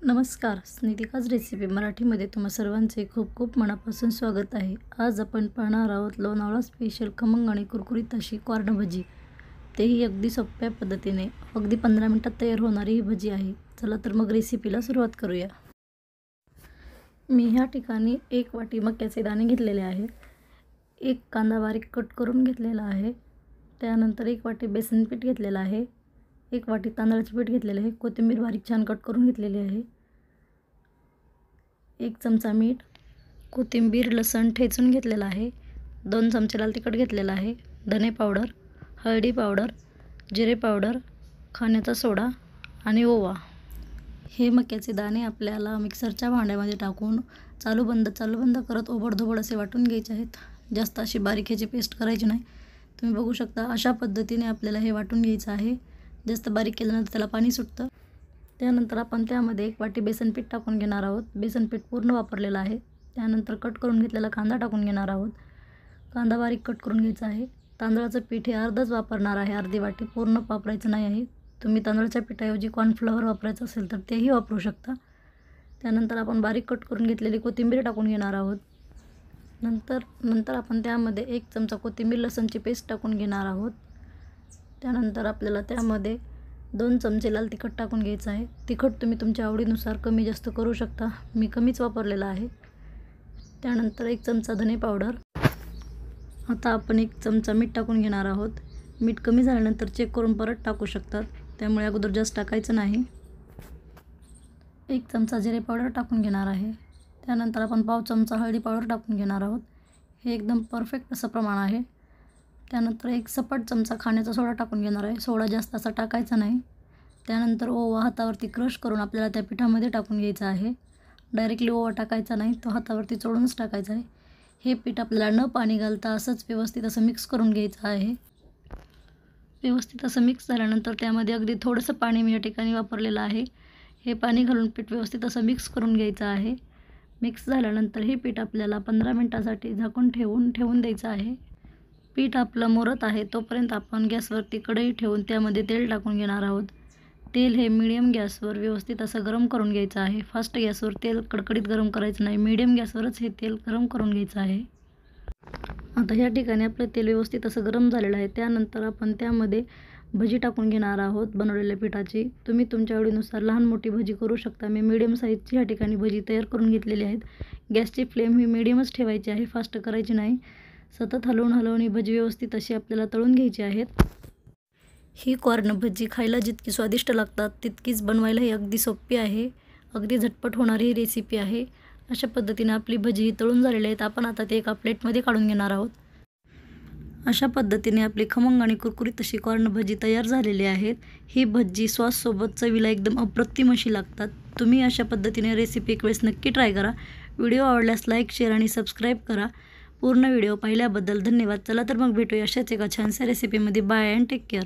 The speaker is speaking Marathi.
नमस्कार, स्नितिकाज रेसिपी मराठीमध्ये तुम्हा सर्वांचे खूप खूप मनापासून स्वागत आहे। आज आपण पाहणार आहोत लोणावळा स्पेशल खमंग आणि कुरकुरीत अशी कॉर्न भजी। तेही अगदी सोप्या पद्धतीने अगदी 15 मिनिटात तयार होणारी ही भजी आहे। चला तर मग रेसिपीला सुरुवात करूया। मी ह्या ठिकाणी 1 वाटी मक्याचे दाणे घेतलेले आहेत, 1 कांदा बारीक कट करून घेतलेला आहे, त्यानंतर 1 वाटी बेसन पीठ घेतलेलं आहे, 1 वाटी तांदळाचे पीठ घेतलेले आहे, कोथिंबीर बारीक छान कट करून घेतलेली आहे, 1 चमचा मीठ, कोथिंबीर लसण ठेचून घेतलेला आहे, 2 चमचे लाल तिखट घेतलेला आहे, धने पावडर, हळदी पावडर, जिरे पावडर, खाण्याचा सोडा आणि ओवा। हे मक्याचे दाणे आपल्याला मिक्सरच्या भांड्यामध्ये टाकून चालू बंद करत ओबडधोबड असे वाटून घ्यायचे आहेत। जास्त अशी बारीक ह्याची पेस्ट करायची नाही। तुम्ही बघू शकता अशा पद्धतीने आपल्याला हे वाटून घ्यायचं आहे। जास्त बारीक केल्यानंतर त्याला पाणी सुटतं। त्यानंतर आपण त्यामध्ये 1 वाटी बेसन पीठ टाकून घेणार आहोत। बेसन पीठ पूर्ण वापरलेलं आहे। त्यानंतर कट करून घेतलेला कांदा टाकून घेणार आहोत। कांदा बारीक कट करून घ्यायचा आहे। तांदळाचं पीठ हे अर्धच वापरणार आहे, अर्धी वाटी, पूर्ण वापरायचं नाही आहे। तुम्ही तांदळाच्या पिठाऐवजी कॉर्नफ्लॉवर वापरायचं असेल तर तेही वापरू शकता। त्यानंतर आपण बारीक कट करून घेतलेली कोथिंबीर टाकून घेणार आहोत। नंतर आपण त्यामध्ये 1 चमचा कोथिंबीर लसणची पेस्ट टाकून घेणार आहोत। त्यानंतर आपल्याला त्यामध्ये 2 चमचे लाल तिखट टाकून घ्यायचं आहे। तिखट तुम्ही तुमच्या आवडीनुसार कमी जास्त करू शकता, मी कमीच वापरलेला आहे। त्यानंतर 1 चमचा धने पावडर। आता आपण 1 चमचा मीठ टाकून घेणार आहोत। मीठ कमी झाल्यानंतर चेक करून परत टाकू शकतात, त्यामुळे अगोदर जास्त टाकायचं नाही। 1 चमचा जिरे पावडर टाकून घेणार आहे। त्यानंतर आपण पाव चमचा हळदी पावडर टाकून घेणार आहोत। हे एकदम परफेक्ट असं प्रमाण आहे। त्यानंतर 1 सपाट चमचा खाण्याचा सोडा टाकून घेणार आहे। सोडा जास्त असा टाकायचा नाही। त्यानंतर ओवा हातावरती क्रश करून आपल्याला त्या पिठामध्ये टाकून घ्यायचा आहे। डायरेक्टली ओवा टाकायचा नाही, तो हातावरती चोळूनच टाकायचा आहे। हे पीठ आपल्याला न पाणी घालता असंच व्यवस्थित असं मिक्स करून घ्यायचं आहे। व्यवस्थित असं मिक्स झाल्यानंतर त्यामध्ये अगदी थोडंसं पाणी मी या ठिकाणी वापरलेलं आहे। हे पाणी घालून पीठ व्यवस्थित असं मिक्स करून घ्यायचं आहे। मिक्स झाल्यानंतर हे पीठ आपल्याला 15 मिनिटासाठी झाकून ठेवून द्यायचं आहे। पीठ आपलं मुरत आहे तोपर्यंत आपण गॅसवरती कढई ठेवून त्यामध्ये तेल टाकून घेणार आहोत। तेल हे मीडियम गॅसवर व्यवस्थित असं गरम करून घ्यायचं आहे। फास्ट गॅसवर तेल कडकडीत गरम करायचं नाही, मीडियम गॅसवरच हे तेल गरम करून घ्यायचं आहे। आता ह्या ठिकाणी आपलं तेल व्यवस्थित असं गरम झालेलं आहे। त्यानंतर आपण त्यामध्ये भजी टाकून घेणार आहोत बनवलेल्या पिठाची। तुम्ही तुमच्या आवडीनुसार लहान मोठी भजी करू शकता। मी मीडियम साईजची ह्या ठिकाणी भजी तयार करून घेतलेली आहेत। गॅसची फ्लेम ही मीडियमच ठेवायची आहे, फास्ट करायची नाही। सतत हलवून ही भजी व्यवस्थित अशी आपल्याला तळून घ्यायची आहेत। ही कॉर्न भजी खायला जितकी स्वादिष्ट लागतात तितकीच बनवायलाही अगदी सोपी आहे। अगदी झटपट होणारी ही रेसिपी आहे। अशा पद्धतीने आपली भजी तळून झालेली आहेत। आपण आता ते एका प्लेटमध्ये काढून घेणार आहोत। अशा पद्धतीने आपली खमंग आणि कुरकुरीत अशी कॉर्न भजी तयार झालेली आहेत। ही भजी सॉससोबत चवीला एकदम अप्रतिम अशी लागतात। तुम्ही अशा पद्धतीने रेसिपी एक वेळेस नक्की ट्राय करा। व्हिडिओ आवडल्यास लाईक, शेअर आणि सबस्क्राईब करा। पूर्ण व्हिडिओ पाहिल्याबद्दल धन्यवाद। चला तर मग भेटूया अशाच एका छानशा रेसिपीमध्ये। Bye and take care.